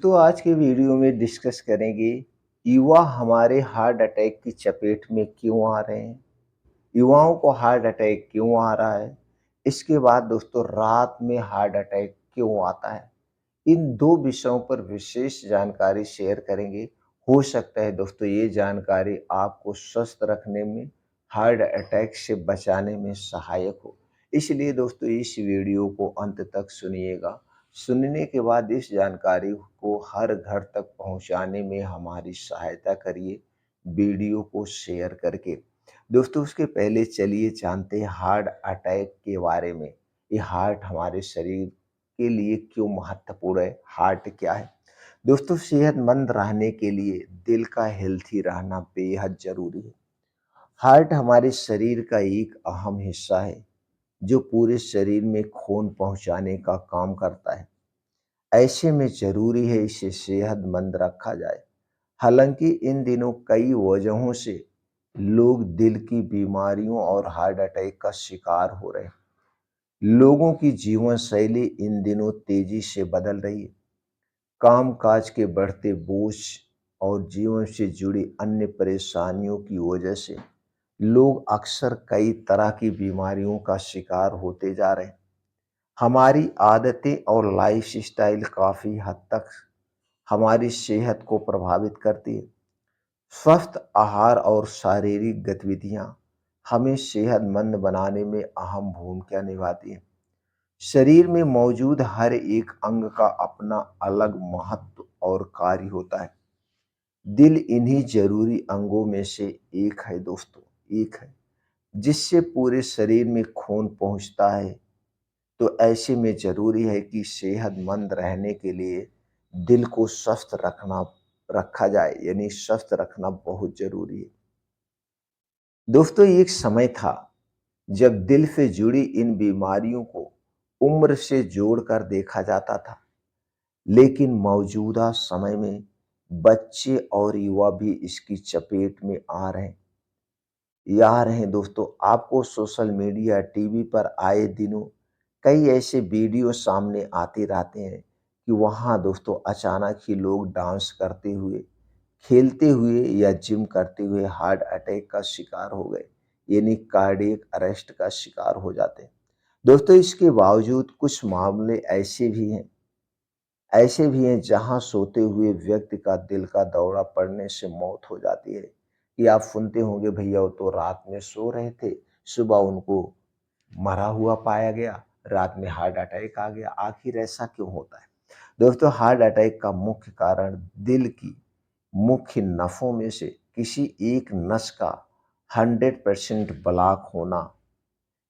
तो आज के वीडियो में डिस्कस करेंगे युवा हमारे हार्ट अटैक की चपेट में क्यों आ रहे हैं। युवाओं को हार्ट अटैक क्यों आ रहा है। इसके बाद दोस्तों रात में हार्ट अटैक क्यों आता है। इन दो विषयों पर विशेष जानकारी शेयर करेंगे। हो सकता है दोस्तों ये जानकारी आपको स्वस्थ रखने में, हार्ट अटैक से बचाने में सहायक हो। इसलिए दोस्तों इस वीडियो को अंत तक सुनिएगा। सुनने के बाद इस जानकारी को हर घर तक पहुंचाने में हमारी सहायता करिए, वीडियो को शेयर करके। दोस्तों उसके पहले चलिए जानते हैं हार्ट अटैक के बारे में। ये हार्ट हमारे शरीर के लिए क्यों महत्वपूर्ण है, हार्ट क्या है। दोस्तों सेहतमंद रहने के लिए दिल का हेल्थी रहना बेहद जरूरी है। हार्ट हमारे शरीर का एक अहम हिस्सा है जो पूरे शरीर में खून पहुंचाने का काम करता है। ऐसे में जरूरी है इसे सेहतमंद रखा जाए। हालांकि इन दिनों कई वजहों से लोग दिल की बीमारियों और हार्ट अटैक का शिकार हो रहे हैं। लोगों की जीवन शैली इन दिनों तेजी से बदल रही है। कामकाज के बढ़ते बोझ और जीवन से जुड़ी अन्य परेशानियों की वजह से लोग अक्सर कई तरह की बीमारियों का शिकार होते जा रहे हैं। हमारी आदतें और लाइफस्टाइल काफी हद तक हमारी सेहत को प्रभावित करती है। स्वस्थ आहार और शारीरिक गतिविधियां हमें सेहतमंद बनाने में अहम भूमिका निभाती हैं। शरीर में मौजूद हर एक अंग का अपना अलग महत्व और कार्य होता है। दिल इन्हीं जरूरी अंगों में से एक है दोस्तों, एक है जिससे पूरे शरीर में खून पहुंचता है। तो ऐसे में जरूरी है कि सेहतमंद रहने के लिए दिल को स्वस्थ रखा जाए, यानी स्वस्थ रखना बहुत जरूरी है। दोस्तों एक समय था जब दिल से जुड़ी इन बीमारियों को उम्र से जोड़कर देखा जाता था, लेकिन मौजूदा समय में बच्चे और युवा भी इसकी चपेट में आ रहे हैं। या रहे दोस्तों, आपको सोशल मीडिया टीवी पर आए दिनों कई ऐसे वीडियो सामने आते रहते हैं कि वहाँ दोस्तों अचानक ही लोग डांस करते हुए, खेलते हुए या जिम करते हुए हार्ट अटैक का शिकार हो गए, यानी कार्डियक अरेस्ट का शिकार हो जाते हैं। दोस्तों इसके बावजूद कुछ मामले ऐसे भी हैं जहां सोते हुए व्यक्ति का दिल का दौरा पड़ने से मौत हो जाती है। कि आप सुनते होंगे भैया वो तो रात में सो रहे थे, सुबह उनको मरा हुआ पाया गया, रात में हार्ट अटैक आ गया। आखिर ऐसा क्यों होता है। दोस्तों हार्ट अटैक का मुख्य कारण दिल की मुख्य नसों में से किसी एक नस का 100% ब्लॉक होना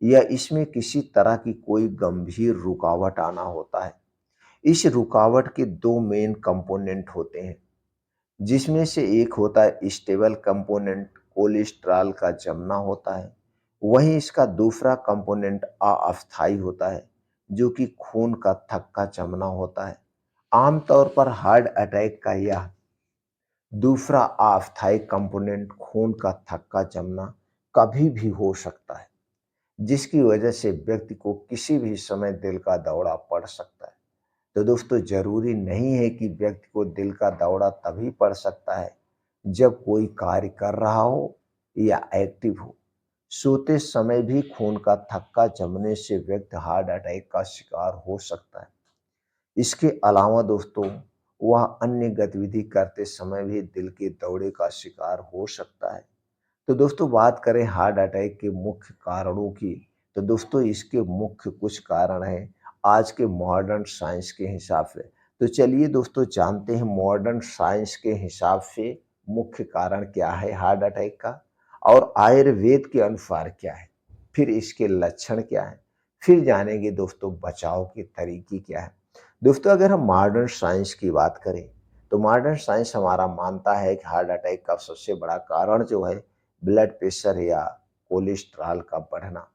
या इसमें किसी तरह की कोई गंभीर रुकावट आना होता है। इस रुकावट के दो मेन कंपोनेंट होते हैं, जिसमें से एक होता है स्टेबल कंपोनेंट, कोलेस्ट्रॉल का जमना होता है। वहीं इसका दूसरा कंपोनेंट अस्थायी होता है, जो कि खून का थक्का जमना होता है। आमतौर पर हार्ट अटैक का यह दूसरा अस्थायी कंपोनेंट खून का थक्का जमना कभी भी हो सकता है, जिसकी वजह से व्यक्ति को किसी भी समय दिल का दौरा पड़ सकता है। तो दोस्तों जरूरी नहीं है कि व्यक्ति को दिल का दौरा तभी पड़ सकता है जब कोई कार्य कर रहा हो या एक्टिव हो। सोते समय भी खून का थक्का जमने से व्यक्ति हार्ट अटैक का शिकार हो सकता है। इसके अलावा दोस्तों वह अन्य गतिविधि करते समय भी दिल के दौरे का शिकार हो सकता है। तो दोस्तों बात करें हार्ट अटैक के मुख्य कारणों की, तो दोस्तों इसके मुख्य कुछ कारण हैं आज के मॉडर्न साइंस के हिसाब से। तो चलिए दोस्तों जानते हैं मॉडर्न साइंस के हिसाब से मुख्य कारण क्या है हार्ट अटैक का, और आयुर्वेद के अनुसार क्या है, फिर इसके लक्षण क्या है, फिर जानेंगे दोस्तों बचाव के तरीके क्या है। दोस्तों अगर हम मॉडर्न साइंस की बात करें तो मॉडर्न साइंस हमारा मानता है कि हार्ट अटैक का सबसे बड़ा कारण जो है ब्लड प्रेशर या कोलेस्ट्रॉल का बढ़ना।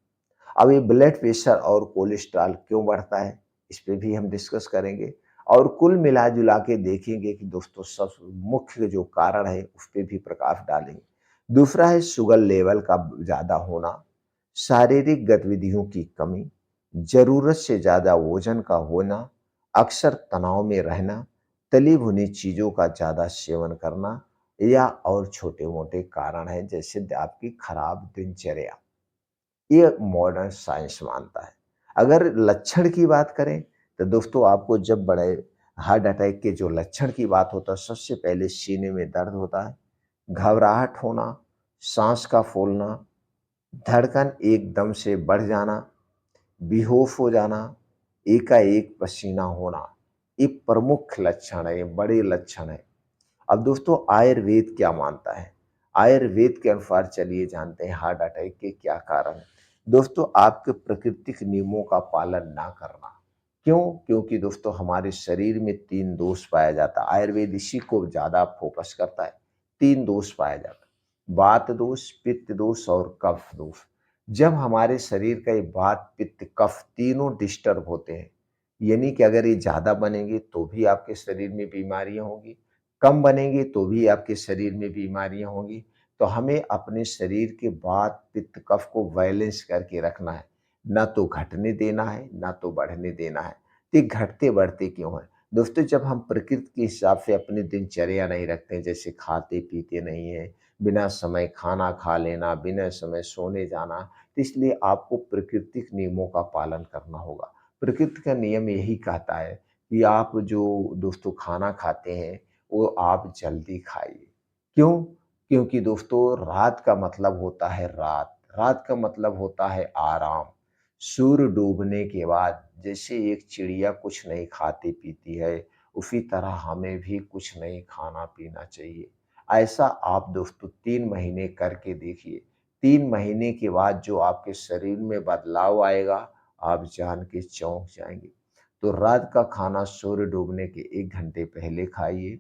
अब ये ब्लड प्रेशर और कोलेस्ट्रॉल क्यों बढ़ता है, इस पे भी हम डिस्कस करेंगे। और कुल मिला जुला के देखेंगे कि दोस्तों सब मुख्य जो कारण है उस पे भी प्रकाश डालेंगे। दूसरा है शुगर लेवल का ज़्यादा होना, शारीरिक गतिविधियों की कमी, ज़रूरत से ज़्यादा वजन का होना, अक्सर तनाव में रहना, तली भुनी चीज़ों का ज़्यादा सेवन करना या और छोटे-मोटे कारण हैं जैसे आपकी खराब दिनचर्या। ये मॉडर्न साइंस मानता है। अगर लक्षण की बात करें, तो दोस्तों आपको जब बड़े हार्ट अटैक के जो लक्षण की बात होता है, सबसे पहले सीने में दर्द होता है, घबराहट होना, साँस का फूलना, धड़कन एकदम से बढ़ जाना, बेहोश हो जाना, एकाएक पसीना होना। ये प्रमुख लक्षण है, ये बड़े लक्षण हैं। अब दोस्तों आयुर्वेद क्या मानता है? आयुर्वेद के अनुसार चलिए जानते हैं हार्ट अटैक के क्या कारण हैं। दोस्तों आपके प्राकृतिक नियमों का पालन ना करना। क्यों? क्योंकि दोस्तों हमारे शरीर में 3 दोष पाया जाता है। आयुर्वेद इसी को ज़्यादा फोकस करता है। 3 दोष पाया जाता है। वात दोष, पित्त दोष और कफ दोष। जब हमारे शरीर का ये वात, पित्त, कफ तीनों डिस्टर्ब होते हैं, यानी कि अगर ये ज़्यादा बनेंगे तो भी आपके शरीर में बीमारियाँ होंगी, कम बनेंगे तो भी आपके शरीर में बीमारियाँ होंगी। तो हमें अपने शरीर के वात, पित्त, कफ को बैलेंस करके रखना है। ना तो घटने देना है, ना तो बढ़ने देना है। तो ये घटते-बढ़ते क्यों हैं? दोस्तों जब हम प्रकृति के हिसाब से अपनी दिनचर्या नहीं रखते हैं, जैसे खाते-पीते नहीं हैं, बिना समय खाना खा लेना, बिना समय सोने जाना, तो इसलिए आपको प्राकृतिक नियमों का पालन करना होगा। प्रकृति का नियम यही कहता है कि आप जो दोस्तों खाना खाते हैं, वो आप जल्दी खाइए। क्यों? क्योंकि दोस्तों रात का मतलब होता है रात, रात का मतलब होता है आराम। सूर्य डूबने के बाद जैसे एक चिड़िया कुछ नहीं खाती-पीती है, उसी तरह हमें भी कुछ नहीं खाना-पीना चाहिए। ऐसा आप दोस्तों 3 महीने करके देखिए। 3 महीने के बाद जो आपके शरीर में बदलाव आएगा, आप जान के चौंक जाएँगे। तो रात का खाना सूर्य डूबने के 1 घंटे पहले खाइए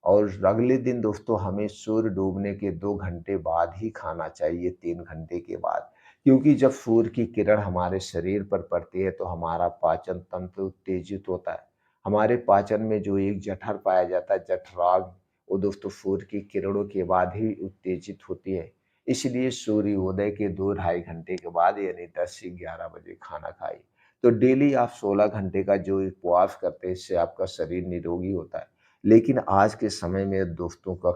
और अगले दिन दोस्तों हमें सूर्य डूबने के 2 घंटे बाद ही खाना चाहिए, 3 घंटे के बाद। क्योंकि जब सूर्य की किरण हमारे शरीर पर पड़ती है तो हमारा पाचन तंत्र उत्तेजित होता है। हमारे पाचन में जो एक जठर पाया जाता है, जठराग्नि, वो दोस्तों सूर्य की किरणों के बाद ही उत्तेजित होती है। इसलिए सूर्योदय के 2 ढाई घंटे के बाद यानी 10 से 11 बजे खाना खाइए। तो डेली आप 16 घंटे का जो उपवास करते हैं, इससे आपका शरीर निरोगी होता है। लेकिन आज के समय में दोस्तों का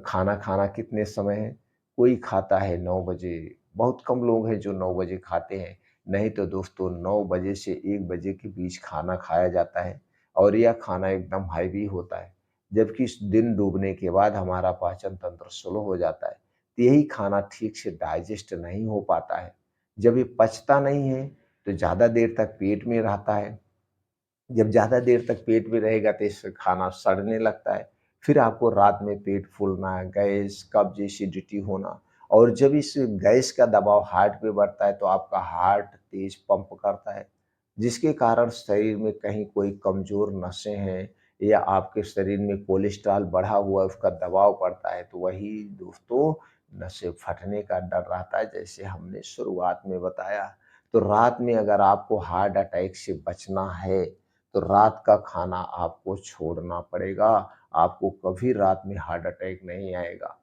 खाना खाना कितने समय है? कोई खाता है 9 बजे, बहुत कम लोग हैं जो 9 बजे खाते हैं। नहीं तो दोस्तों 9 बजे से 1 बजे के बीच खाना खाया जाता है और यह खाना एकदम हेवी होता है। जबकि इस दिन डूबने के बाद हमारा पाचन तंत्र स्लो हो जाता है। तो यही खाना ठीक से डाइजेस्ट नहीं हो पाता है। जब ये पचता नहीं है, तो ज़्यादा देर तक पेट में रहता है। जब ज़्यादा देर तक पेट में रहेगा तो इससे खाना सड़ने लगता है। फिर आपको रात में पेट फूलना, गैस, कब्ज़, एसिडिटी होना और जब इस गैस का दबाव हार्ट पे बढ़ता है तो आपका हार्ट तेज़ पंप करता है, जिसके कारण शरीर में कहीं कोई कमज़ोर नसें हैं या आपके शरीर में कोलेस्ट्रॉल बढ़ा हुआ है, उसका दबाव पड़ता है, तो वही दोस्तों नसें फटने का डर रहता है, जैसे हमने शुरुआत में बताया। तो रात में अगर आपको हार्ट अटैक से बचना है, तो रात का खाना आपको छोड़ना पड़ेगा। आपको कभी रात में हार्ट अटैक नहीं आएगा।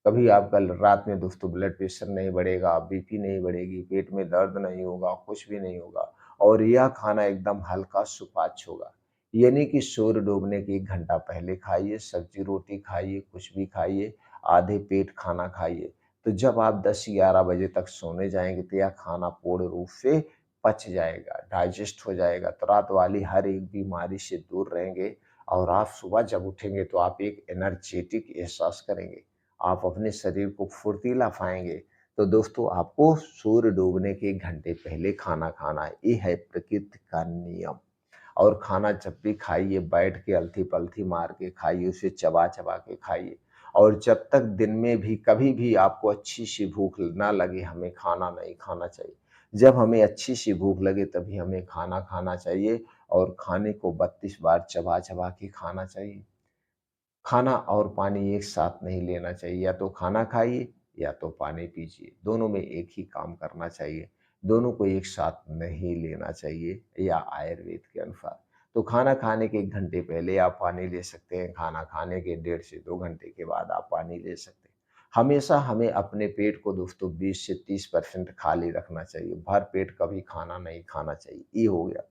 कभी आपका रात में दोस्तों ब्लड प्रेशर नहीं बढ़ेगा, बीपी नहीं बढ़ेगी, पेट में दर्द नहीं होगा, कुछ भी नहीं होगा और यह खाना एकदम हल्का सुपाच्य होगा। यानी कि सूर्य डूबने के 1 घंटा पहले खाइए, सब्जी-रोटी खाइए, कुछ भी खाइए, आधे पेट खाना खाइए। तो जब आप 10-11 बजे तक सोने जाएँगे तो यह खाना पूर्ण रूप से पच जाएगा, डाइजेस्ट हो जाएगा, तो रात वाली हर एक बीमारी से दूर रहेंगे और आप सुबह जब उठेंगे तो आप एक एनर्जेटिक एहसास करेंगे। आप अपने शरीर को फुर्तीला पाएँगे। तो दोस्तों आपको सूर्य डूबने के 1 घंटे पहले खाना खाना है। ये है प्रकृति का नियम। और खाना जब भी खाइए बैठ के अलथी-पलथी मार के खाइए, उसे चबा-चबा के खाइए और जब तक दिन में भी कभी भी आपको अच्छी-सी भूख ना लगे, हमें खाना नहीं खाना चाहिए। जब हमें अच्छी-सी भूख लगे तभी हमें खाना खाना चाहिए और खाने को 32 बार चबा-चबा के खाना चाहिए। खाना और पानी एक साथ नहीं लेना चाहिए, या तो खाना खाइए या तो पानी पीजिए, दोनों में एक ही काम करना चाहिए, दोनों को एक साथ नहीं लेना चाहिए या आयुर्वेद के अनुसार। तो खाना खाने के 1 घंटे पहले आप पानी ले सकते हैं, खाना खाने के 1.5 से 2 घंटे के बाद आप पानी ले सकते हैं। हमेशा हमें अपने पेट को दोस्तों 20 से 30% खाली रखना चाहिए, भर पेट कभी खाना नहीं खाना चाहिए, ये हो गया।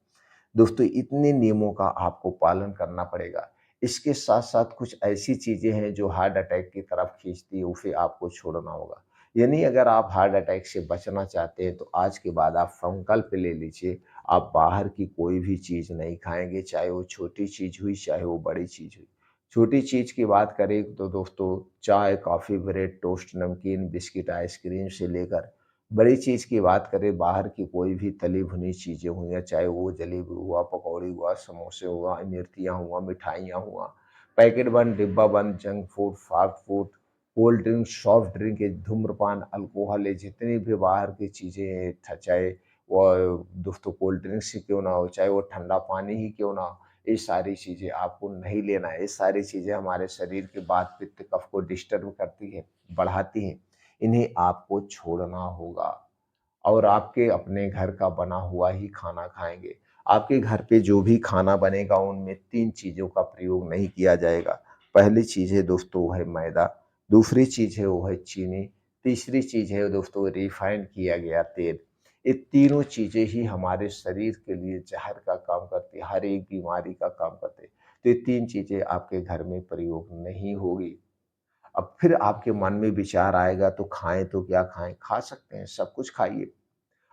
दोस्तों इतने नियमों का आपको पालन करना पड़ेगा। इसके साथ-साथ कुछ ऐसी चीज़ें हैं जो हार्ट अटैक की तरफ खींचती है, उसे आपको छोड़ना होगा। यानी अगर आप हार्ट अटैक से बचना चाहते हैं, तो आज के बाद आप संकल्प ले लीजिए, आप बाहर की कोई भी चीज़ नहीं खाएँगे, चाहे वो छोटी चीज़ हुई, चाहे वो बड़ी चीज़ हुई। छोटी चीज़ की बात करें तो दोस्तों चाय, कॉफ़ी, ब्रेड, टोस्ट, नमकीन, बिस्किट, आइसक्रीम से लेकर बड़ी चीज़ की बात करें बाहर की कोई भी तली भुनी चीज़ें हुई या चाहे वो जलेबी हुआ, पकौड़ी हुआ, समोसे हुआ, इमरतियाँ हुआ, मिठाइयाँ हुआ, पैकेट बंद, डिब्बा बंद, junk food, fast food, cold drink, soft drink, ये धूम्रपान, अल्कोहल ये जितनी भी बाहर की चीज़ें हैं चाहे वो दोस्तों कोल्ड ड्रिंक्स ही क्यों ना हो, चाहे वो ठंडा पानी ही क्यों ना हो, ये सारी चीज़ें आपको नहीं लेना है। ये सारी चीज़ें हमारे शरीर के वात, पित्त, कफ को डिस्टर्ब करती हैं, बढ़ाती हैं। इन्हें आपको छोड़ना होगा और आपके अपने घर का बना हुआ ही खाना खाएँगे। आपके घर पे जो भी खाना बनेगा उनमें 3 चीज़ों का प्रयोग नहीं किया जाएगा। पहली चीज़ है दोस्तों वो है मैदा, दूसरी चीज़ है वो है चीनी, तीसरी चीज़ है दोस्तों रिफाइंड किया गया तेल। ये तीनों चीज़ें ही हमारे शरीर के लिए ज़हर का काम करती है, हर एक बीमारी का काम करते हैं। तो ये 3 चीज़ें आपके घर में प्रयोग नहीं होगी। अब फिर आपके मन में विचार आएगा तो खाएँ तो क्या खाएँ? खा सकते हैं, सब कुछ खाइए।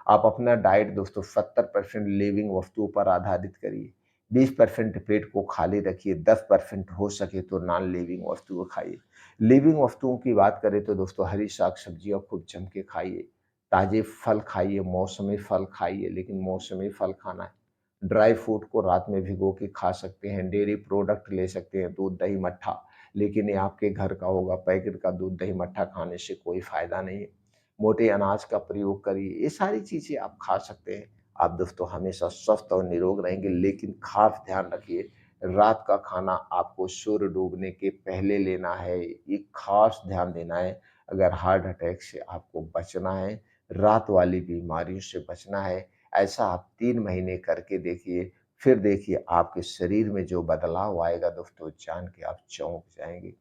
आप अपना डाइट दोस्तों 70% लिविंग वस्तुओं पर आधारित करिए। 20% पेट को खाली रखिए, 10% हो सके तो नॉन लिविंग वस्तुओं खाइए। लिविंग वस्तुओं की बात करें तो दोस्तों हरी साग-सब्जियाँ खूब जम के खाइए। ताज़े फल खाइए, मौसमी फल खाइए, लेकिन मौसमी फल खाना है। ड्राई फ्रूट को रात में भिगो के खा सकते हैं, डेयरी प्रोडक्ट ले सकते हैं, दूध, दही, मट्ठा, लेकिन ये आपके घर का होगा, पैकेट का दूध, दही, मट्ठा खाने से कोई फ़ायदा नहीं है। मोटे अनाज का प्रयोग करिए, ये सारी चीज़ें आप खा सकते हैं। आप दोस्तों हमेशा स्वस्थ और निरोग रहेंगे, लेकिन ख़ास ध्यान रखिए, रात का खाना आपको सूर्य डूबने के पहले लेना है, ये ख़ास ध्यान देना है। अगर हार्ट अटैक से आपको बचना है, रात वाली बीमारियों से बचना है, ऐसा आप 3 महीने करके देखिए, फिर देखिए आपके शरीर में जो बदलाव आएगा दोस्तों जान के आप चौंक जाएँगे।